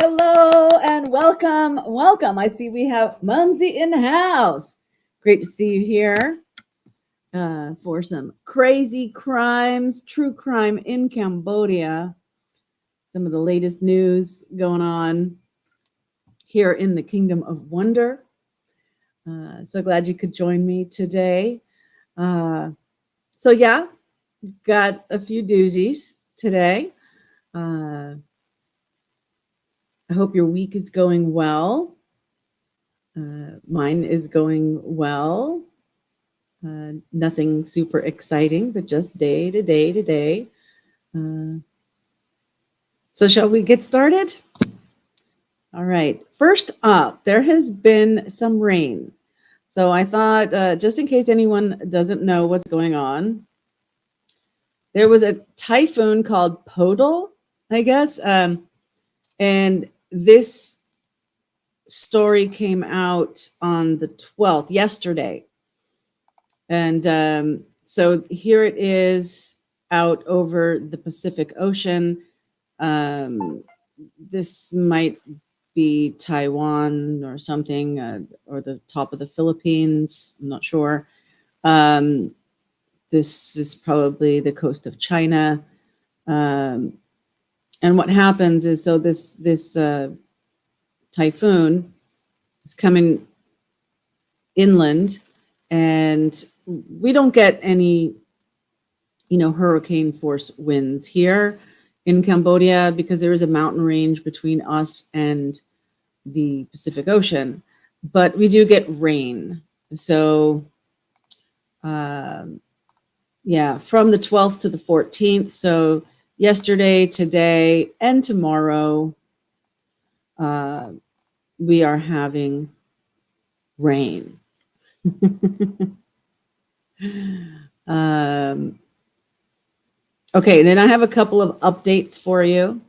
Hello and welcome. Welcome. I see we have Mumsy in the house. Great to see you here for some crazy crimes, true crime in Cambodia. Some of the latest news going on here in the Kingdom of Wonder. So glad you could join me today. Got a few doozies today. I hope your week is going well. Mine is going well. Nothing super exciting, but just day to day. So shall we get started? All right. First up, there has been some rain. So I thought, just in case anyone doesn't know what's going on, there was a typhoon called Podal, I guess. And this story came out on the 12th, yesterday. And so here it is out over the Pacific Ocean. This might be Taiwan or something, or the top of the Philippines. I'm not sure. This is probably the coast of China. And what happens is, so this typhoon is coming inland, and we don't get any, hurricane force winds here in Cambodia because there is a mountain range between us and the Pacific Ocean, but we do get rain. So, from the 12th to the 14th. So yesterday, today, and tomorrow, we are having rain. Okay, then I have a couple of updates for you.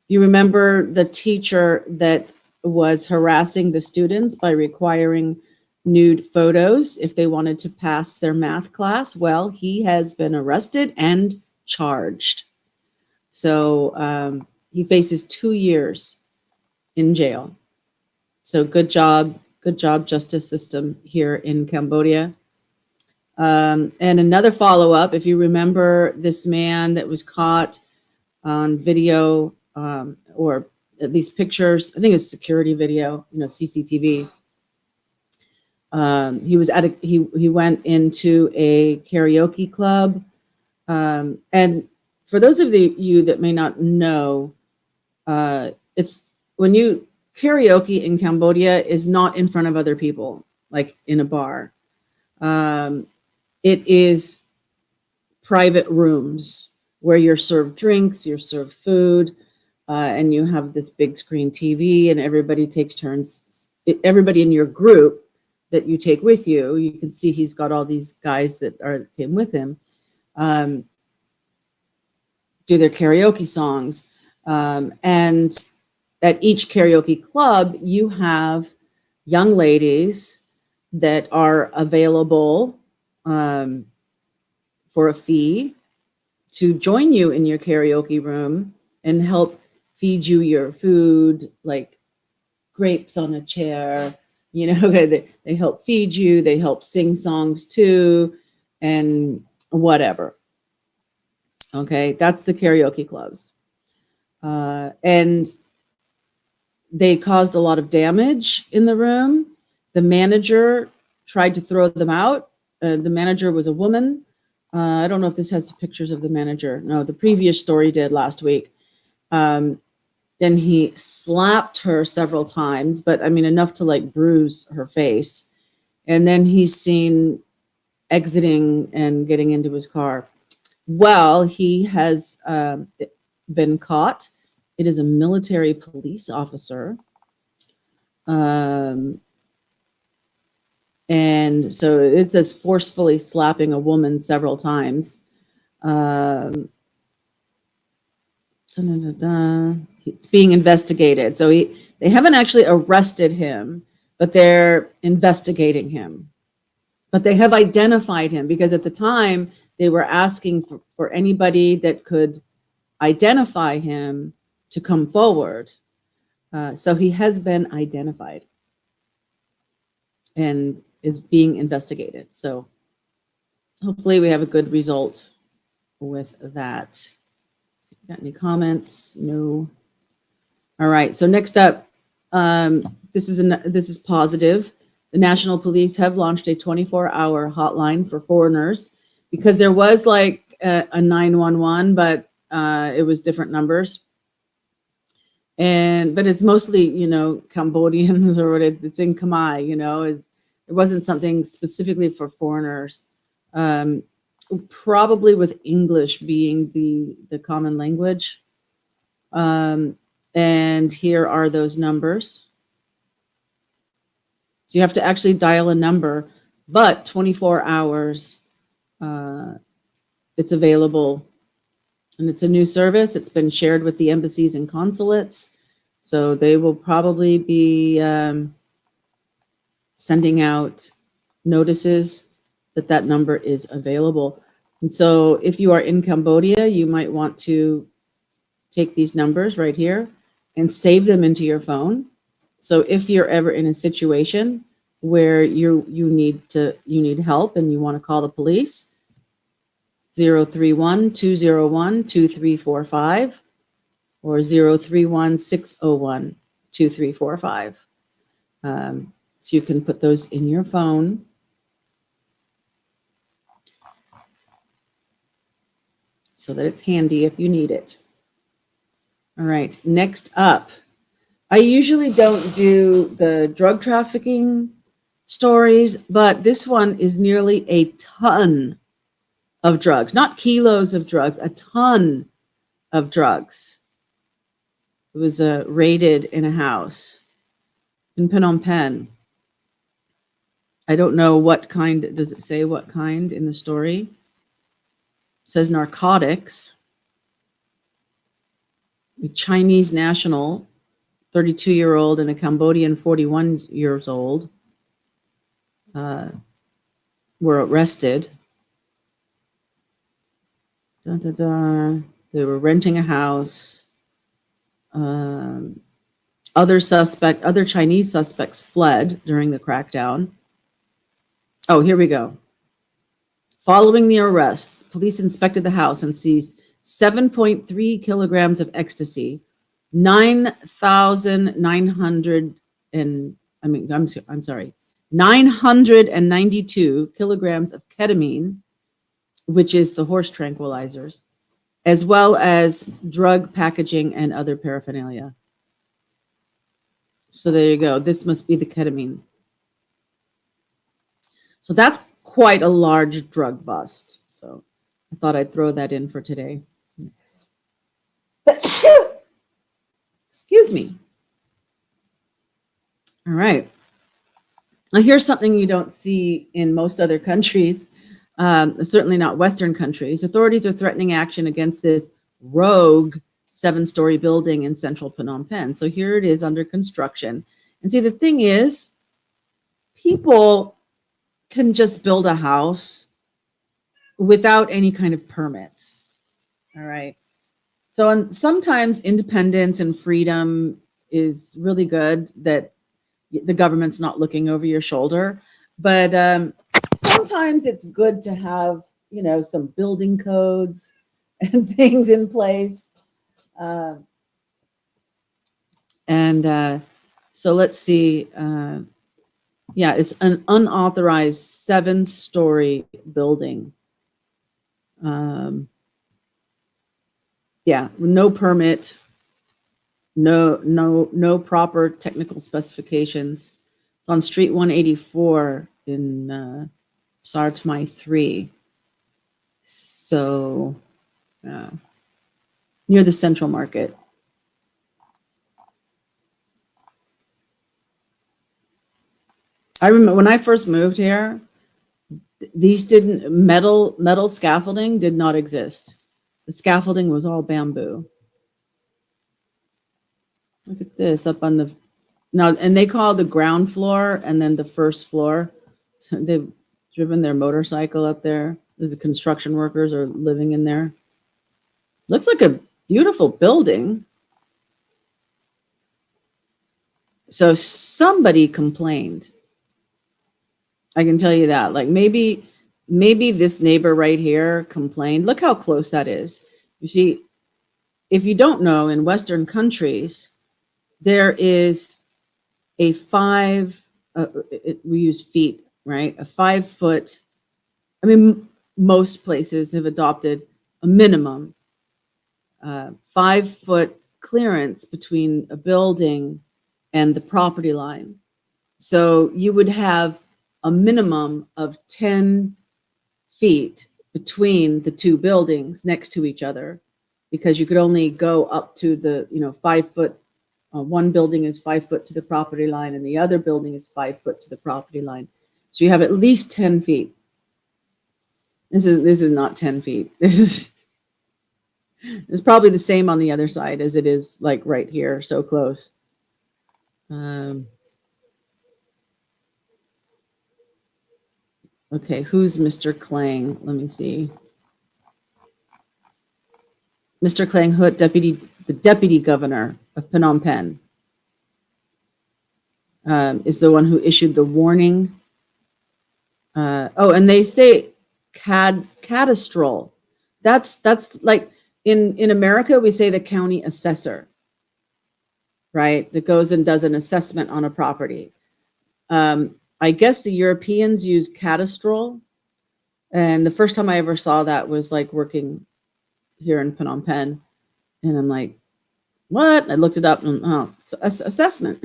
You remember the teacher that was harassing the students by requiring nude photos if they wanted to pass their math class? Well, he has been arrested and charged. So he faces 2 years in jail. So good job, justice system here in Cambodia. And another follow-up, if you remember this man that was caught on video, or at least pictures, I think it's security video, CCTV. He went into a karaoke club. And for those of you that may not know, it's when you karaoke in Cambodia is not in front of other people, like in a bar. It is private rooms where you're served drinks, you're served food, and you have this big screen TV, and everybody takes turns. Everybody in your group that you take with you, you can see he's got all these guys that came with him, do their karaoke songs. And at each karaoke club, you have young ladies that are available for a fee to join you in your karaoke room and help feed you your food, like grapes on a chair. They help feed you, they help sing songs too, and whatever. Okay, that's the karaoke clubs. And they caused a lot of damage in the room. The manager tried to throw them out. The manager was a woman. I don't know if this has pictures of the manager. No, the previous story did last week. Then he slapped her several times, but enough to bruise her face. And then he's seen exiting and getting into his car. Well, he has been caught. It is a military police officer. And so it says forcefully slapping a woman several times. It's being investigated. So they haven't actually arrested him, but they're investigating him. But they have identified him because at the time they were asking for anybody that could identify him to come forward. So he has been identified and is being investigated. So hopefully we have a good result with that. So got any comments? No. All right. So next up, this is positive. The National Police have launched a 24-hour hotline for foreigners because there was like a 911, but it was different numbers. But it's mostly, Cambodians or what it's in Khmer, it wasn't something specifically for foreigners. Probably with English being the common language. And here are those numbers. So you have to actually dial a number, but 24 hours, it's available. And it's a new service. It's been shared with the embassies and consulates. So they will probably be sending out notices that number is available. And so if you are in Cambodia, you might want to take these numbers right here and save them into your phone. So if you're ever in a situation where you need help and you want to call the police, 031-201-2345 or 031-601-2345. So you can put those in your phone. So that it's handy if you need it. All right, next up. I usually don't do the drug trafficking stories, but this one is nearly a ton of drugs, not kilos of drugs, a ton of drugs. It was raided in a house in Phnom Penh. I don't know what kind, does it say what kind in the story? It says narcotics. A Chinese national, 32-year-old, and a Cambodian 41 years old were arrested. They were renting a house. Other Chinese suspects fled during the crackdown. Oh, here we go. Following the arrest, police inspected the house and seized 7.3 kilograms of ecstasy, 992 kilograms of ketamine, which is the horse tranquilizers, as well as drug packaging and other paraphernalia. So there you go. This must be the ketamine. So that's quite a large drug bust. So I thought I'd throw that in for today. Excuse me. All right. Now here's something you don't see in most other countries, certainly not Western countries. Authorities are threatening action against this rogue 7-story building in central Phnom Penh. So here it is under construction. And see, the thing is, people can just build a house without any kind of permits. All right. So sometimes independence and freedom is really good, that the government's not looking over your shoulder. But sometimes it's good to have, some building codes and things in place. So let's see. It's an unauthorized 7-story building. No permit, no proper technical specifications. It's on Street 184 in Sartmai 3. So near the Central Market. I remember when I first moved here, these metal scaffolding did not exist. The scaffolding was all bamboo. Look at this up on and they call the ground floor and then the first floor. So they've driven their motorcycle up there. The construction workers are living in there. Looks like a beautiful building. So somebody complained. I can tell you that. Like maybe this neighbor right here complained. Look how close that is. You see, if you don't know, in Western countries, there is a we use feet, right? A 5 foot. I mean, most places have adopted a minimum 5 foot clearance between a building and the property line. So you would have a minimum of 10 feet between the two buildings next to each other, because you could only go up to the 5 foot. One building is 5 foot to the property line, and the other building is 5 foot to the property line. So you have at least 10 feet. This is not 10 feet. This is it's probably the same on the other side as it is like right here, so close. Okay, who's Mr. Klang? Let me see. Mr. Klang Hut, the deputy governor of Phnom Penh, is the one who issued the warning. And they say cadastral. That's like in America, we say the county assessor, right? That goes and does an assessment on a property. I guess the Europeans use cadastral. And the first time I ever saw that was like working here in Phnom Penh. And I'm like, what? I looked it up and assessment.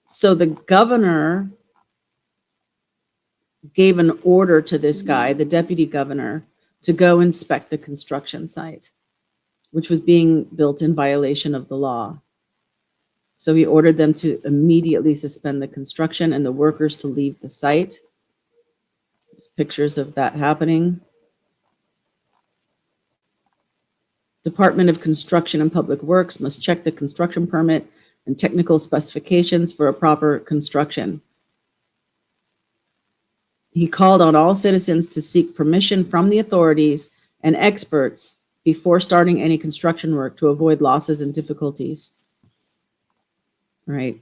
So the governor gave an order to this guy, the deputy governor, to go inspect the construction site, which was being built in violation of the law. So he ordered them to immediately suspend the construction and the workers to leave the site. There's pictures of that happening. Department of Construction and Public Works must check the construction permit and technical specifications for a proper construction. He called on all citizens to seek permission from the authorities and experts before starting any construction work to avoid losses and difficulties. Right.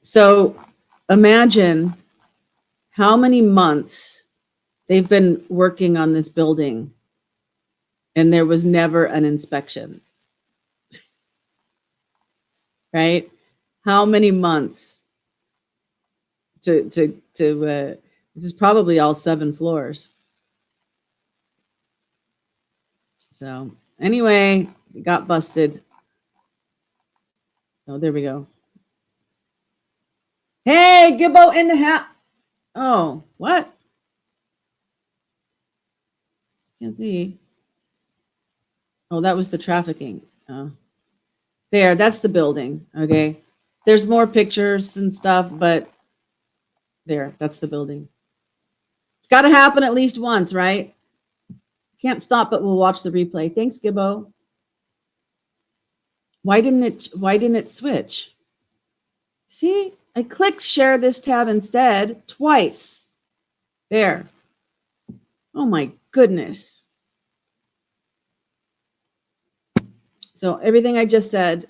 So imagine how many months they've been working on this building and there was never an inspection. Right? How many months to this is probably all 7 floors. So anyway, got busted. Oh, there we go. Hey, Gibbo in the hat. Oh, what? Can't see. Oh, that was the trafficking. Oh. There, that's the building. Okay. There's more pictures and stuff, but there, that's the building. It's got to happen at least once, right? Can't stop, but we'll watch the replay. Thanks, Gibbo. Why didn't it switch? See, I clicked share this tab instead twice. There. Oh my goodness. So everything I just said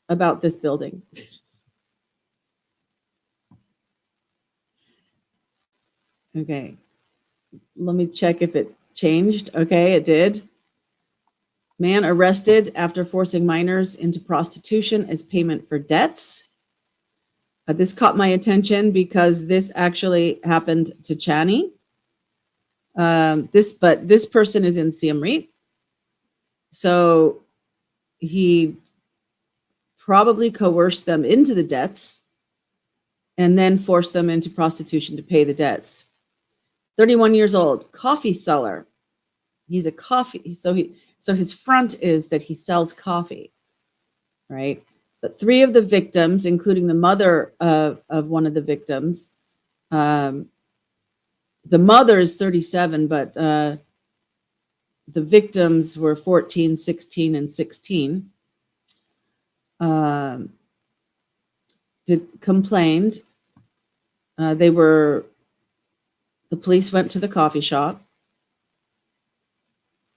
about this building. Okay. Let me check if it changed. Okay, it did. Man arrested after forcing minors into prostitution as payment for debts. This caught my attention because this actually happened to Chani. This person is in Siem Reap. So he probably coerced them into the debts and then forced them into prostitution to pay the debts. 31 years old, coffee seller. He's a coffee. So his front is that he sells coffee, right? But 3 of the victims, including the mother of one of the victims, the mother is 37, but the victims were 14, 16, and 16. Complained. The police went to the coffee shop.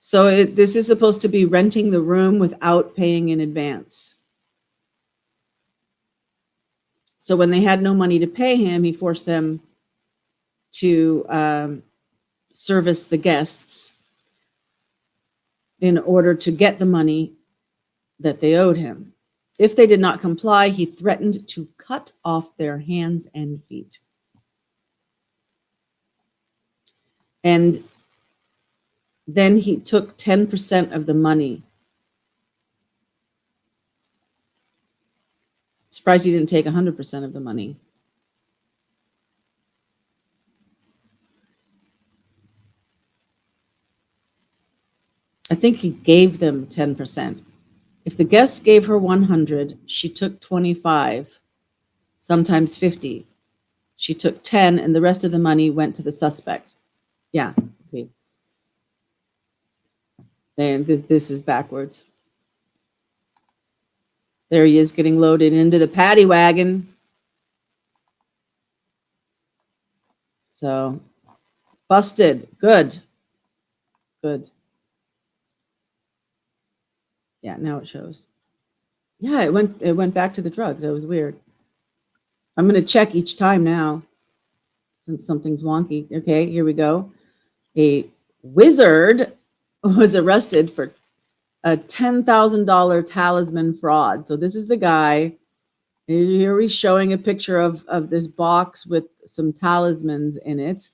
So this is supposed to be renting the room without paying in advance. So when they had no money to pay him, he forced them to service the guests in order to get the money that they owed him. If they did not comply, he threatened to cut off their hands and feet. And then he took 10% of the money. Surprised he didn't take 100% of the money. I think he gave them 10%. If the guests gave her 100, she took 25, sometimes 50. She took 10, and the rest of the money went to the suspect. Yeah, see. And this is backwards. There he is getting loaded into the paddy wagon. So, busted. Good. Good. Yeah, now it shows. Yeah, it went back to the drugs. That was weird. I'm going to check each time now since something's wonky. Okay, here we go. A wizard was arrested for a $10,000 talisman fraud. So this is the guy. Here he's showing a picture of this box with some talismans in it.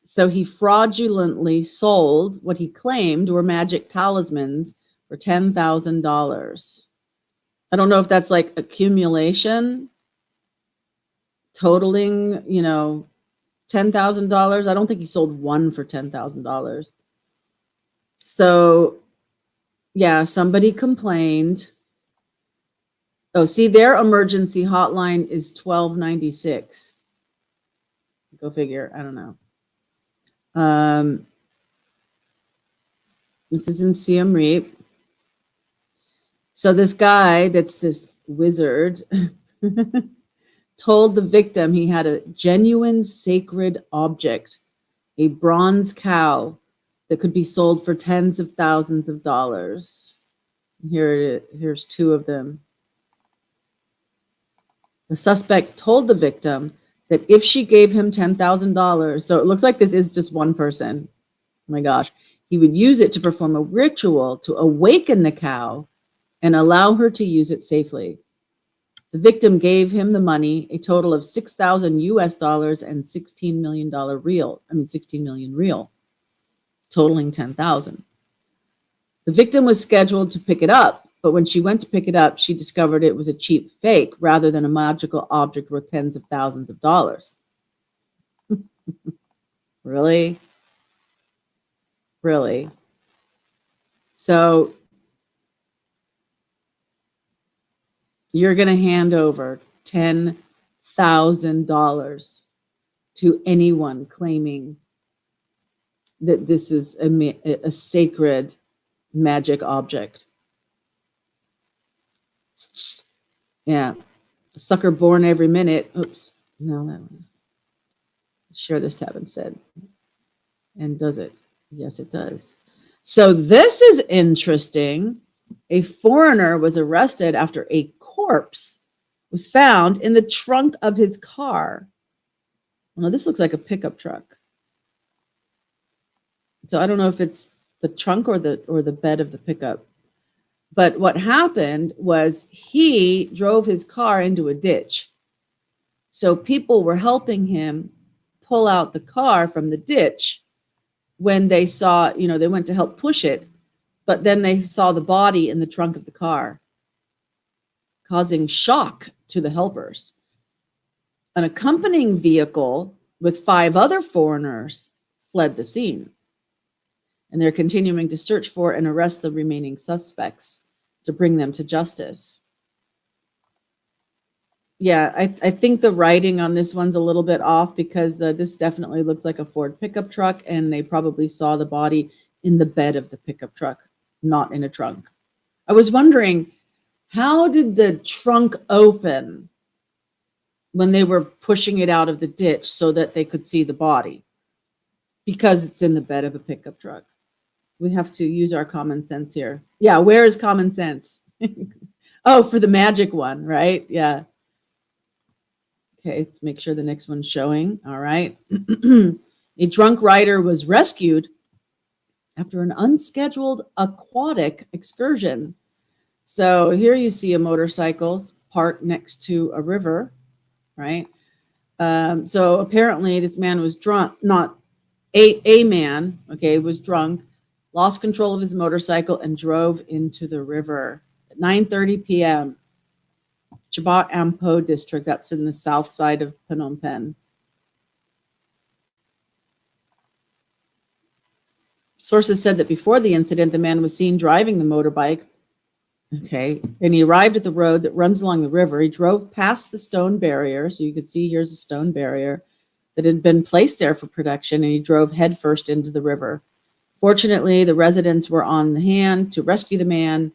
So he fraudulently sold what he claimed were magic talismans for $10,000. I don't know if that's like accumulation, totaling, $10,000. I don't think he sold one for $10,000. So, yeah, somebody complained. Oh, see, their emergency hotline is 1296. Go figure. I don't know. This is in Siem Reap. So this guy, that's this wizard, told the victim he had a genuine sacred object, a bronze cow that could be sold for tens of thousands of dollars. Here's two of them. The suspect told the victim that if she gave him $10,000, so it looks like this is just one person. Oh my gosh. He would use it to perform a ritual to awaken the cow and allow her to use it safely. The victim gave him the money, a total of $6,000 US and $16 million real. 16 million real, totaling 10,000. The victim was scheduled to pick it up, but when she went to pick it up, she discovered it was a cheap fake rather than a magical object worth tens of thousands of dollars. Really? Really? So you're going to hand over $10,000 to anyone claiming that this is a sacred magic object. Yeah. The sucker born every minute. Oops. No, that one. Share this tab instead. And does it? Yes, it does. So this is interesting. A foreigner was arrested after a corpse was found in the trunk of his car. Well, this looks like a pickup truck. So I don't know if it's the trunk or the bed of the pickup. But what happened was he drove his car into a ditch. So people were helping him pull out the car from the ditch when they saw, they went to help push it, but then they saw the body in the trunk of the car, causing shock to the helpers. An accompanying vehicle with 5 other foreigners fled the scene, and they're continuing to search for and arrest the remaining suspects to bring them to justice. Yeah, I think the writing on this one's a little bit off because this definitely looks like a Ford pickup truck, and they probably saw the body in the bed of the pickup truck, not in a trunk. I was wondering, how did the trunk open when they were pushing it out of the ditch so that they could see the body? because it's in the bed of a pickup truck. We have to use our common sense here. Yeah, where is common sense? Oh, for the magic one, right? Yeah. Okay, let's make sure the next one's showing. All right. A drunk rider was rescued after an unscheduled aquatic excursion. So here you see a motorcycles parked next to a river, right? So apparently this man was drunk, not a man, okay, was drunk, lost control of his motorcycle and drove into the river at 9:30 p.m. Chabat Ampo district, that's in the south side of Phnom Penh. Sources said that before the incident, the man was seen driving the motorbike. Okay, and he arrived at the road that runs along the river. He drove past the stone barrier. So you can see here's a stone barrier that had been placed there for protection, and he drove headfirst into the river. Fortunately, the residents were on hand to rescue the man,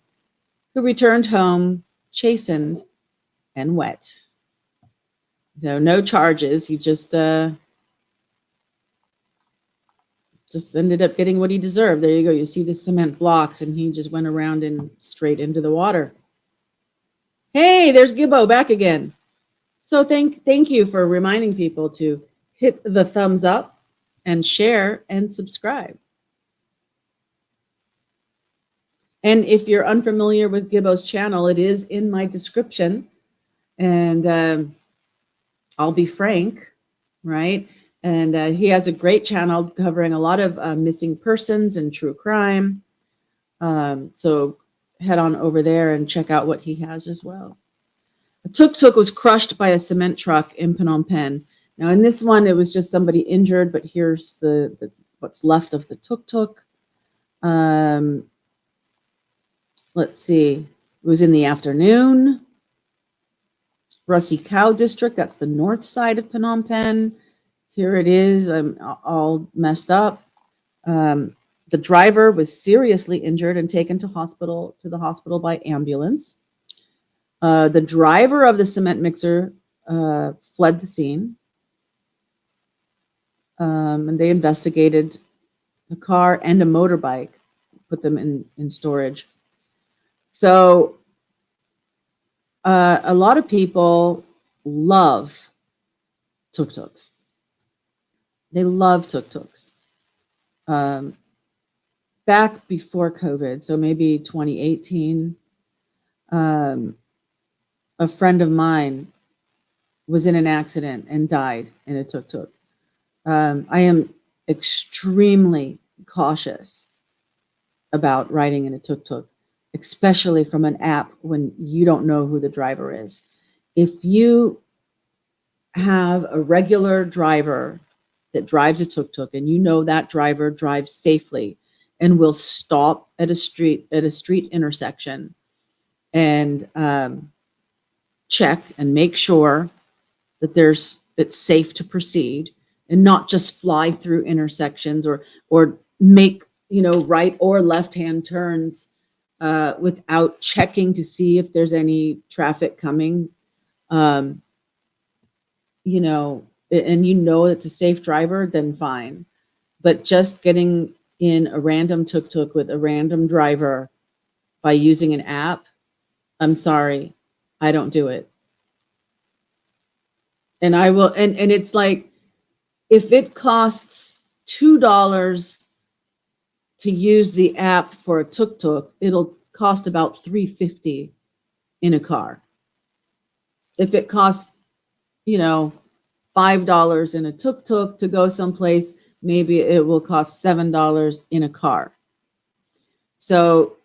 who returned home chastened and wet. So no charges. He just ended up getting what he deserved. There you go. You see the cement blocks, and he just went around and straight into the water. Hey, there's Gibbo back again. So thank you for reminding people to hit the thumbs up and share and subscribe. And if you're unfamiliar with Gibbo's channel, it is in my description. And I'll be frank, right? And he has a great channel covering a lot of missing persons and true crime. So head on over there and check out what he has as well. A tuk-tuk was crushed by a cement truck in Phnom Penh. Now in this one, it was just somebody injured, but here's the what's left of the tuk-tuk. Let's see, it was in the afternoon. Russi Cow district, that's the north side of Phnom Penh. Here it is, I'm all messed up. The driver was seriously injured and taken to the hospital by ambulance. The driver of the cement mixer fled the scene. And they investigated the car and a motorbike, put them in storage. So a lot of people love tuk-tuks. They love tuk-tuks. Back before COVID, so maybe 2018, a friend of mine was in an accident and died in a tuk-tuk. I am extremely cautious about riding in a tuk-tuk, especially from an app when you don't know who the driver is. If you have a regular driver that drives a tuk-tuk and you know that driver drives safely and will stop at a street intersection and check and make sure that it's safe to proceed and not just fly through intersections or make right or left hand turns without checking to see if there's any traffic coming, and it's a safe driver, then fine. But just getting in a random tuk-tuk with a random driver by using an app, I'm sorry, I don't do it. And I will, and it's like, if it costs $2 to use the app for a tuk-tuk, it'll cost about $3.50 in a car. If it costs, $5 in a tuk-tuk to go someplace, maybe it will cost $7 in a car. So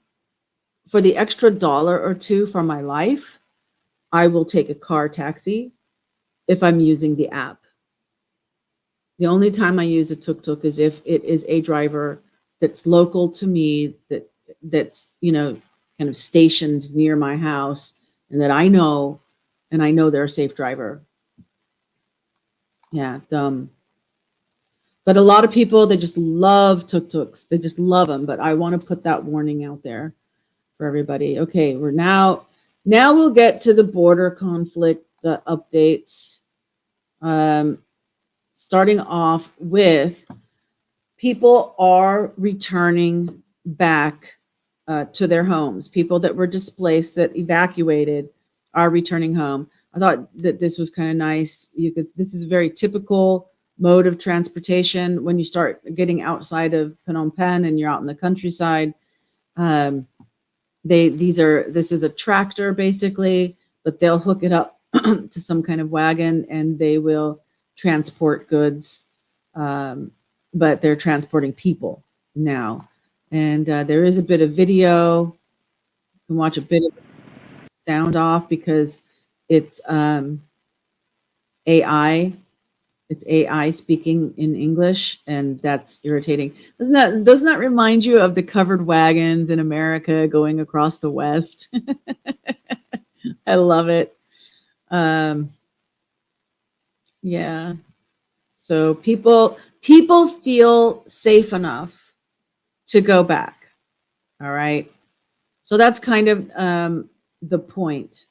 for the extra $1 or $2 for my life, I will take a car taxi if I'm using the app. The only time I use a tuk-tuk is if it is a driver that's local to me, that's kind of stationed near my house, and that I know, and I know they're a safe driver. Yeah, dumb. But a lot of people, they just love tuk-tuks. They just love them. But I want to put that warning out there for everybody. Okay, we're now we'll get to the border conflict updates. Starting off with people are returning back to their homes. People that were displaced, that evacuated, are returning home. I thought that this was kind of nice. This is a very typical mode of transportation when you start getting outside of Phnom Penh and you're out in the countryside. This is a tractor basically, but they'll hook it up to some kind of wagon and they will transport goods. But they're transporting people now. And there is a bit of video. You can watch a bit of sound off because it's AI. It's AI speaking in English, and that's irritating. Doesn't that remind you of the covered wagons in America going across the West? I love it. Yeah. So people feel safe enough to go back. All right. So that's kind of the point.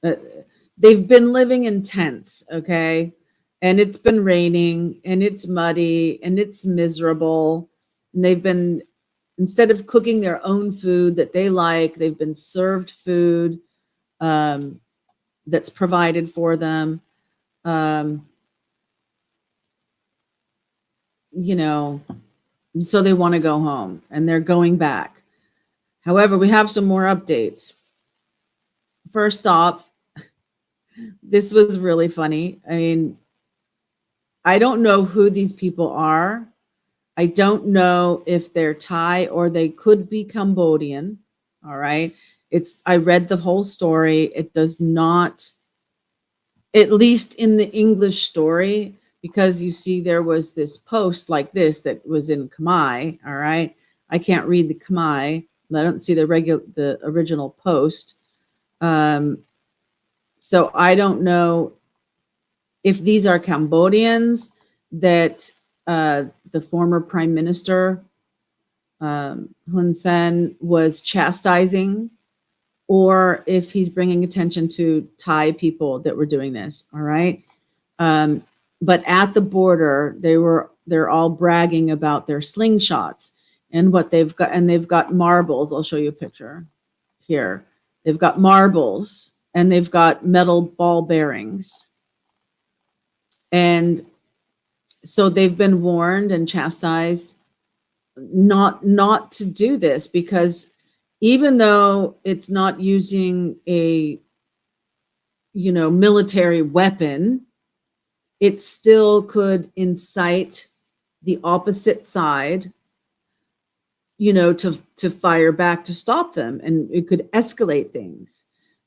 They've been living in tents, okay? And it's been raining and it's muddy and it's miserable. And they've been, instead of cooking their own food that they like, they've been served food that's provided for them. You know, and so they want to go home and they're going back. However, we have some more updates. First off, this was really funny. I mean, I don't know who these people are. I don't know if they're Thai or they could be Cambodian. All right. I read the whole story. It does not, at least in the English story, because you see there was this post like this that was in Khmer. All right. I can't read the Khmer. I don't see the original post. So I don't know if these are Cambodians that the former prime minister Hun Sen was chastising, or if he's bringing attention to Thai people that were doing this. All right. But at the border, they're all bragging about their slingshots and what they've got, and they've got marbles. I'll show you a picture here. They've got marbles and they've got metal ball bearings. And so they've been warned and chastised not to do this, because even though it's not using a military weapon, it still could incite the opposite side to fire back to stop them, and it could escalate things.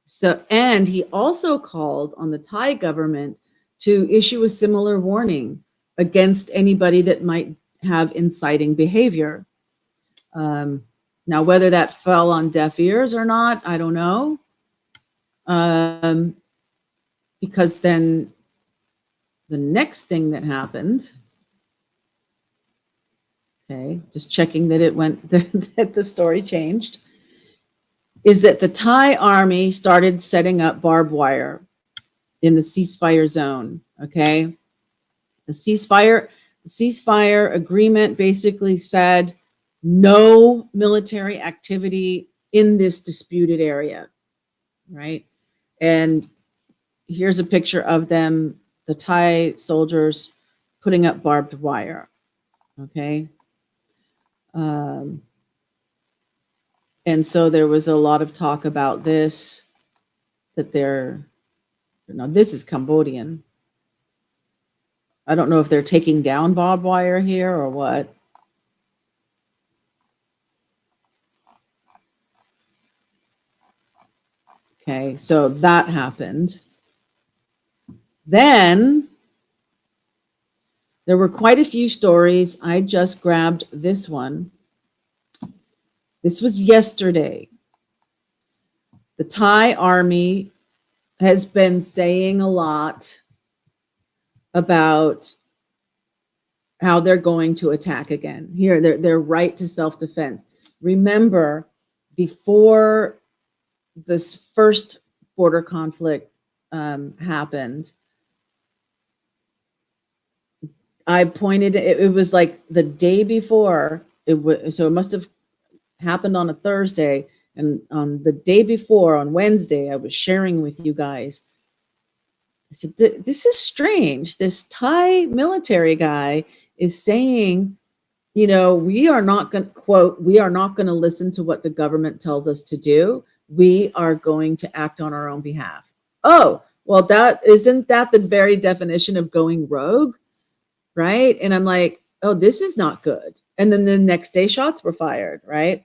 So, and he also called on the Thai government to issue a similar warning against anybody that might have inciting behavior. Now, whether that fell on deaf ears or not, I don't know. Because then the next thing that happened, okay, just checking that that the story changed, is that the Thai army started setting up barbed wire in the ceasefire zone. Okay. The ceasefire agreement basically said no military activity in this disputed area, right? And here's a picture of them, the Thai soldiers putting up barbed wire, okay? And so there was a lot of talk about this, that this is Cambodian. I don't know if they're taking down barbed wire here or what. Okay, so that happened. Then there were quite a few stories. I just grabbed this one. This was yesterday. The Thai army has been saying a lot about how they're going to attack again. Here, their right to self-defense. Remember, before this first border conflict happened, I pointed, it was like the day before, so it must have happened on a Thursday. And on the day before, on Wednesday, I was sharing with you guys. I said, this is strange. This Thai military guy is saying, we are not going to, quote, we are not going to listen to what the government tells us to do. We are going to act on our own behalf. Oh, well, isn't that the very definition of going rogue? Right. And I'm like, oh, this is not good. And then the next day shots were fired. Right.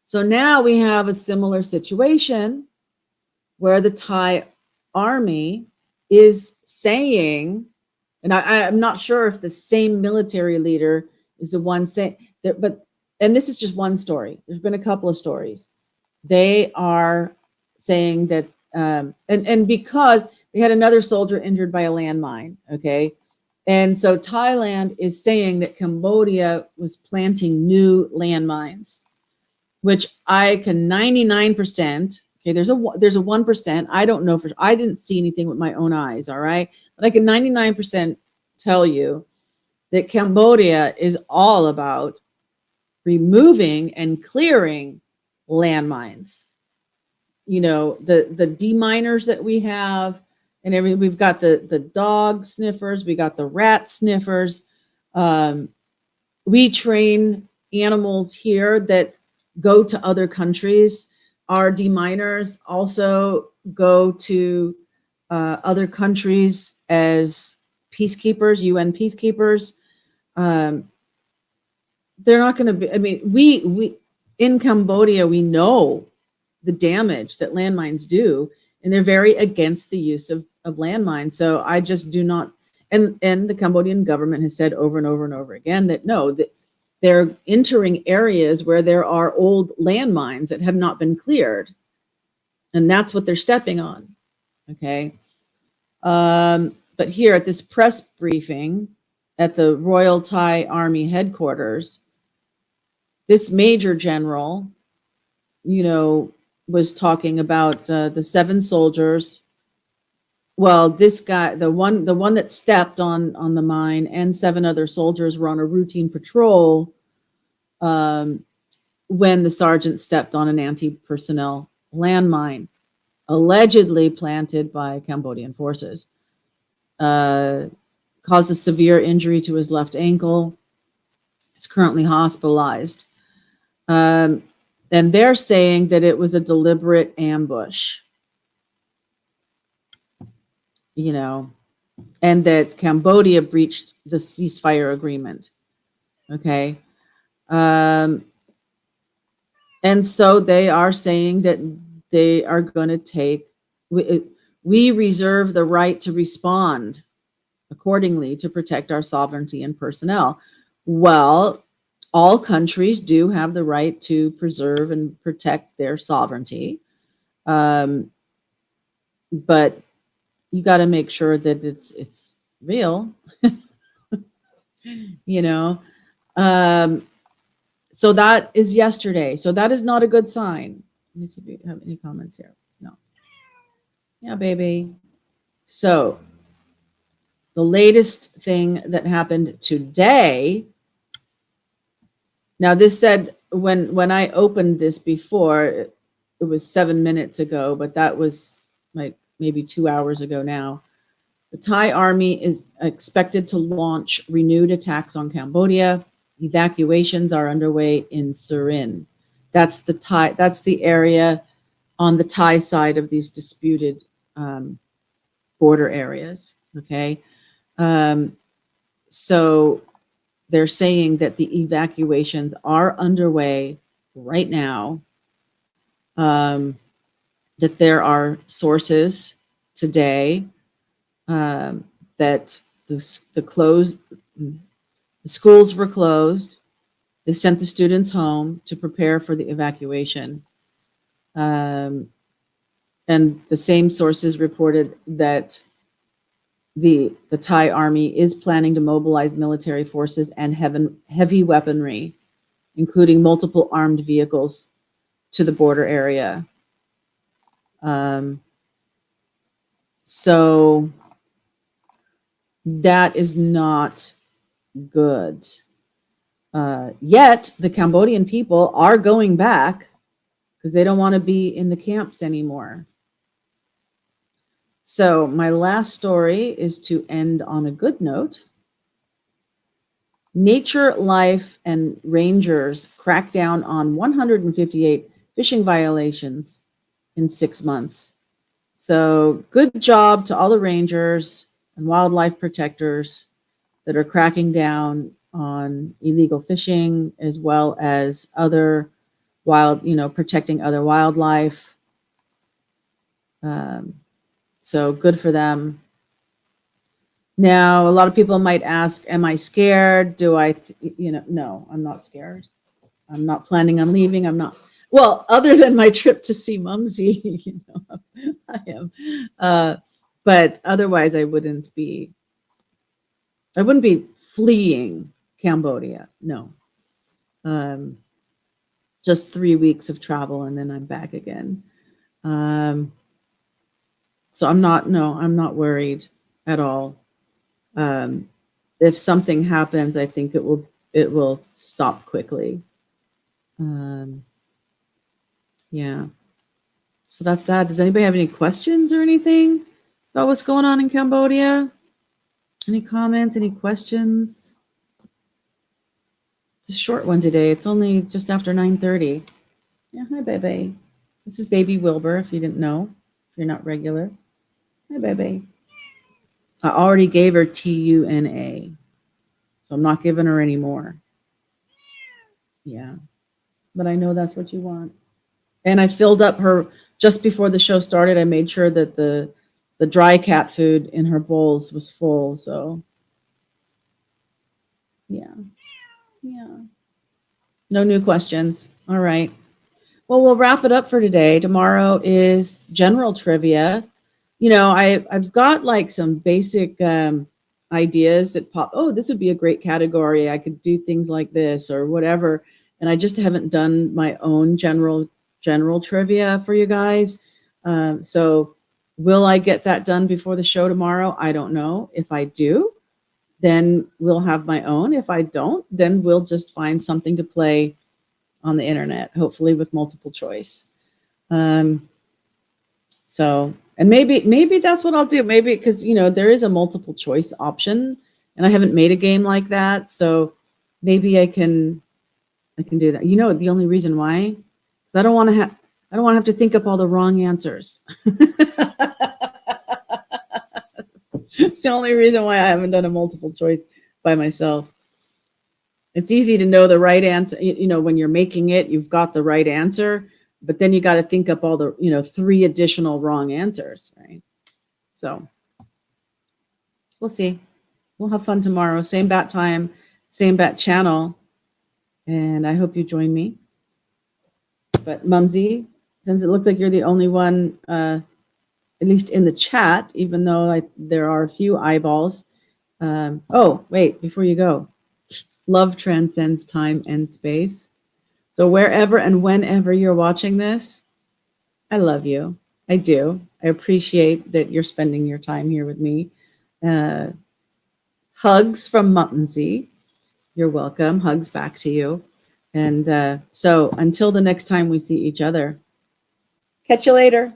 So now we have a similar situation where the Thai army is saying, and I'm not sure if the same military leader is the one saying that, and this is just one story. There's been a couple of stories. They are saying that, and because they had another soldier injured by a landmine, okay? And so Thailand is saying that Cambodia was planting new landmines, which I can 99%. Okay, there's a 1%. I don't know I didn't see anything with my own eyes, all right? But I can 99% tell you that Cambodia is all about removing and clearing landmines. The deminers that we have and everything. We've got the dog sniffers, we got the rat sniffers. We train animals here that go to other countries. Our deminers also go to other countries as peacekeepers, UN peacekeepers. They're not going to be, I mean, we in Cambodia, we know the damage that landmines do, and they're very against the use of landmines. So I just do not, and the Cambodian government has said over and over and over again that no, that they're entering areas where there are old landmines that have not been cleared. And that's what they're stepping on. Okay. But here at this press briefing at the Royal Thai Army headquarters, this major general, was talking about the 7 soldiers. Well, this guy, the one that stepped on the mine, and 7 other soldiers were on a routine patrol when the sergeant stepped on an anti-personnel landmine, allegedly planted by Cambodian forces. Caused a severe injury to his left ankle. He's currently hospitalized. And they're saying that it was a deliberate ambush, and that Cambodia breached the ceasefire agreement. Okay. And so they are saying that they are going to take, we reserve the right to respond accordingly to protect our sovereignty and personnel. Well, all countries do have the right to preserve and protect their sovereignty. But you got to make sure that it's real, So that is yesterday. So that is not a good sign. Let me see if you have any comments here. No. Yeah, baby. So the latest thing that happened today. Now this said, when I opened this before, it was 7 minutes ago, but that was like maybe 2 hours ago now. The Thai army is expected to launch renewed attacks on Cambodia. Evacuations are underway in Surin. That's the area on the Thai side of these disputed border areas. Okay. So they're saying that the evacuations are underway right now. That there are sources today that the schools were closed. They sent the students home to prepare for the evacuation. And the same sources reported that the Thai army is planning to mobilize military forces and heavy weaponry, including multiple armed vehicles, to the border area. So That is not good. Yet the Cambodian people are going back because they don't want to be in the camps anymore. So my last story is to end on a good note. Nature Life and rangers cracked down on 158 fishing violations in 6 months. So good job to all the rangers and wildlife protectors that are cracking down on illegal fishing, as well as other protecting other wildlife. So good for them. Now, a lot of people might ask, am I scared? No, I'm not scared. I'm not planning on leaving. I'm not, well, other than my trip to see Mumsy, I am. But otherwise I wouldn't be fleeing Cambodia. No. Just 3 weeks of travel and then I'm back again. So I'm not worried at all. If something happens, I think it will stop quickly. Yeah. So that's that. Does anybody have any questions or anything about what's going on in Cambodia? Any comments, any questions? It's a short one today. It's only just after 9:30. Yeah, hi, baby. This is baby Wilbur, if you didn't know, if you're not regular. Hi, baby. I already gave her TUNA, so I'm not giving her any more. Yeah, but I know that's what you want. And I filled up her, just before the show started, I made sure that the dry cat food in her bowls was full, so yeah. No new questions. All right. Well, we'll wrap it up for today. Tomorrow is general trivia. I've got like some basic ideas that pop. Oh, this would be a great category. I could do things like this or whatever. And I just haven't done my own general trivia for you guys. So will I get that done before the show tomorrow? I don't know. If I do, then we'll have my own. If I don't, then we'll just find something to play on the internet, hopefully with multiple choice. So, and maybe that's what I'll do. Maybe because, there is a multiple choice option and I haven't made a game like that. So maybe I can do that. The only reason why, because I don't want to have to think up all the wrong answers. It's the only reason why I haven't done a multiple choice by myself. It's easy to know the right answer. When you're making it, you've got the right answer, but then you got to think up all the, 3 additional wrong answers, right? So we'll see. We'll have fun tomorrow. Same bat time, same bat channel. And I hope you join me. But Mumsy, since it looks like you're the only one, at least in the chat, even though there are a few eyeballs. Oh, wait, before you go. Love transcends time and space. So wherever and whenever you're watching this, I love you. I do. I appreciate that you're spending your time here with me. Hugs from Muttonzy. You're welcome. Hugs back to you. And so until the next time we see each other, catch you later.